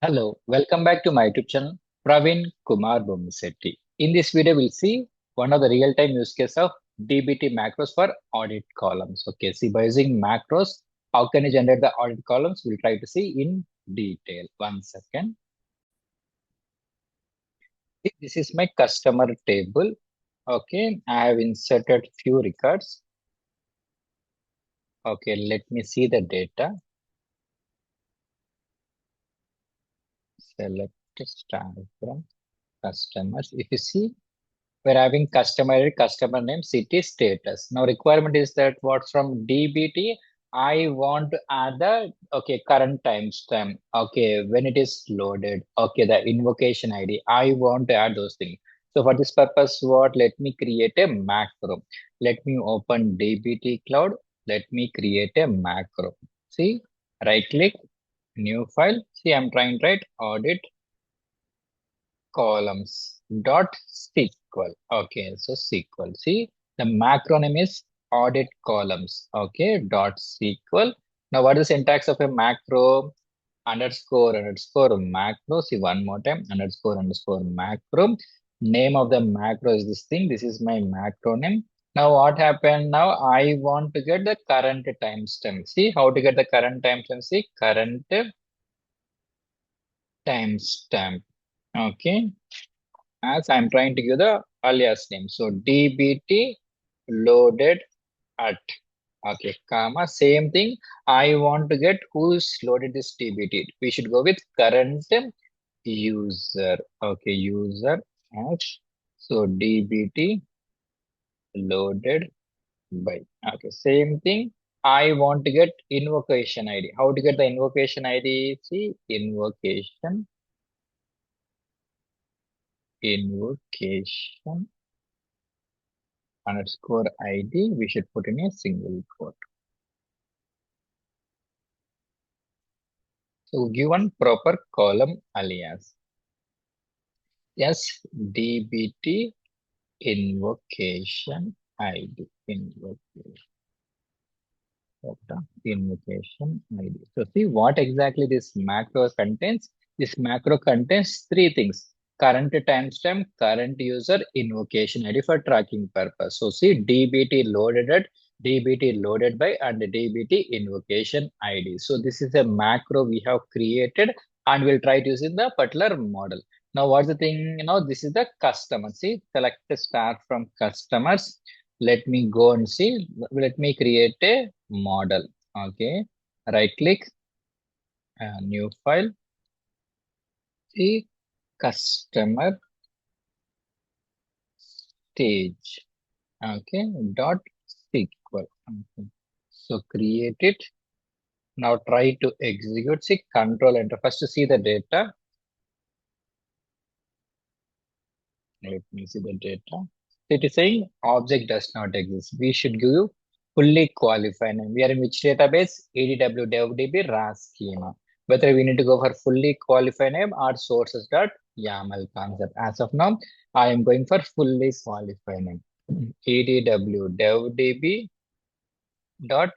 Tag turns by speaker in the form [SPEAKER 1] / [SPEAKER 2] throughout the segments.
[SPEAKER 1] Hello, welcome back to my YouTube channel, Praveen Kumar Bomisetti. In this video, we'll see one of the real-time use case of DBT macros for audit columns. Okay, see by using macros, how can you generate the audit columns? We'll try to see in detail. One second. This is my customer table. Okay, I have inserted few records. Okay, let me see the data. Select start from customers. If you see, we're having customer name, city, status. Now requirement is that what's from DBT, I want to add the current timestamp. Okay, when it is loaded. Okay, the invocation ID. I want to add those things. So for this purpose, let me create a macro. Let me open DBT Cloud. Let me create a macro. See, right click, new file. See, I'm trying to write audit columns dot SQL. Okay, so SQL. See, the macro name is audit columns. Okay, dot SQL. Now, what is the syntax of a macro? Underscore macro. See, one more time. Underscore macro. Name of the macro is this thing. This is my macro name. Now, what happened? Now, I want to get the current timestamp. See how to get the current timestamp. See, current timestamp. Okay, as I'm trying to give the alias name. So DBT loaded at, okay, comma, same thing. I want to get who's loaded this DBT. We should go with current user. Okay, user hash. So DBT loaded by. Okay, same thing. I want to get invocation ID. How to get the invocation ID? See, invocation underscore ID, we should put in a single quote. So give one proper column alias. Yes, DBT invocation ID. Invocation ID. So see what exactly this macro contains. This macro contains three things. Current timestamp, current user, invocation ID for tracking purpose. So see DBT loaded at DBT loaded by and DBT invocation ID. So this is a macro we have created and we'll try to use in the particular model. Now what's the thing? This is the customer. See, select the start from customers. Let me go and see. Let me create a model. Okay, right click, new file. See, customer stage. Okay, dot SQL. Okay. So create it. Now try to execute. See, control enter. First to see the data. Let me see the data. It is saying object does not exist. We should give you fully qualified name. We are in which database? EDW DevDB RAS schema. Whether we need to go for fully qualified name or sources dot YAML concept. As of now, I am going for fully qualified name. EDW DevDB dot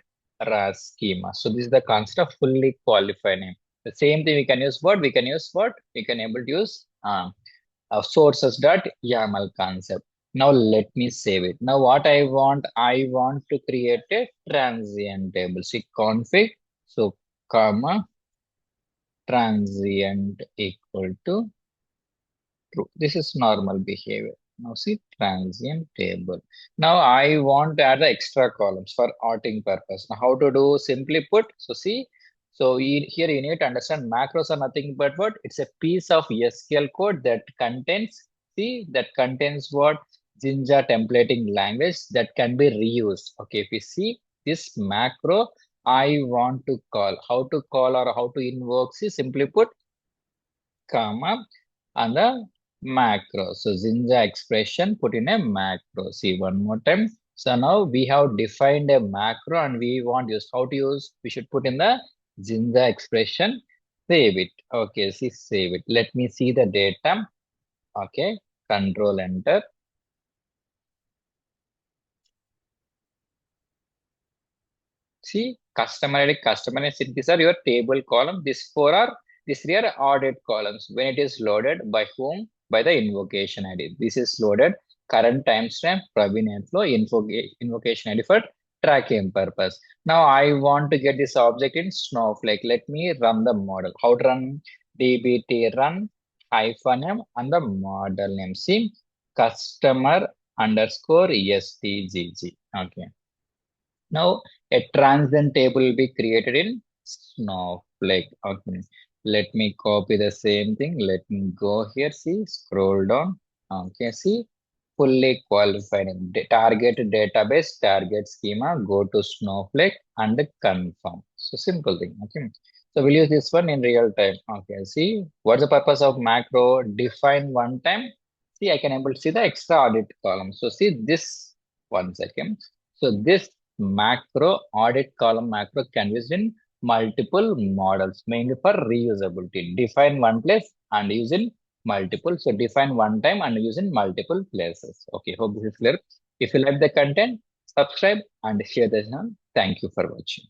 [SPEAKER 1] RAS schema. So this is the concept of fully qualified name. The same thing we can use what? We can use what? We can able to use sources.yaml concept. Now let me save it. Now what I want to create a transient table. See config, so comma transient equal to true. This is normal behavior. Now see transient table. Now I want to add the extra columns for outing purpose. Now how to do? Simply put. So see, here you need to understand macros are nothing but what? It's a piece of SQL code that contains, see, that contains what? JINJA templating language that can be reused. Okay, if you see this macro, I want to call. How to call or how to invoke? See, simply put, comma, and the macro. So JINJA expression put in a macro. See one more time. So now we have defined a macro and we want use how to use. We should put in the JINJA expression. Save it. Okay, see, save it. Let me see the data. Okay, control enter. See, customer ID, customer name. These are your table column. These four are These three are audit columns. When it is loaded, by whom? By the invocation ID. This is loaded current timestamp, Praveen Flow, invocation ID for tracking purpose. Now I want to get this object in Snowflake. Let me run the model. How to run? DBT run -m and the model name. See, customer underscore STGG. Okay. Now a transient table will be created in Snowflake. Okay. Let me copy the same thing. Let me go here. See, scroll down. Okay. See, fully qualified. Target database, target schema, go to Snowflake and confirm. So simple thing. Okay. So we'll use this one in real time. Okay. See, what's the purpose of macro? Define one time. See, I can able to see the extra audit column. So see this 1 second. So this macro audit column macro can be used in multiple models, mainly for reusability. Define one place and use in multiple. So define one time and use in multiple places. Okay, hope this is clear. If you like the content, subscribe and share this channel. Thank you for watching.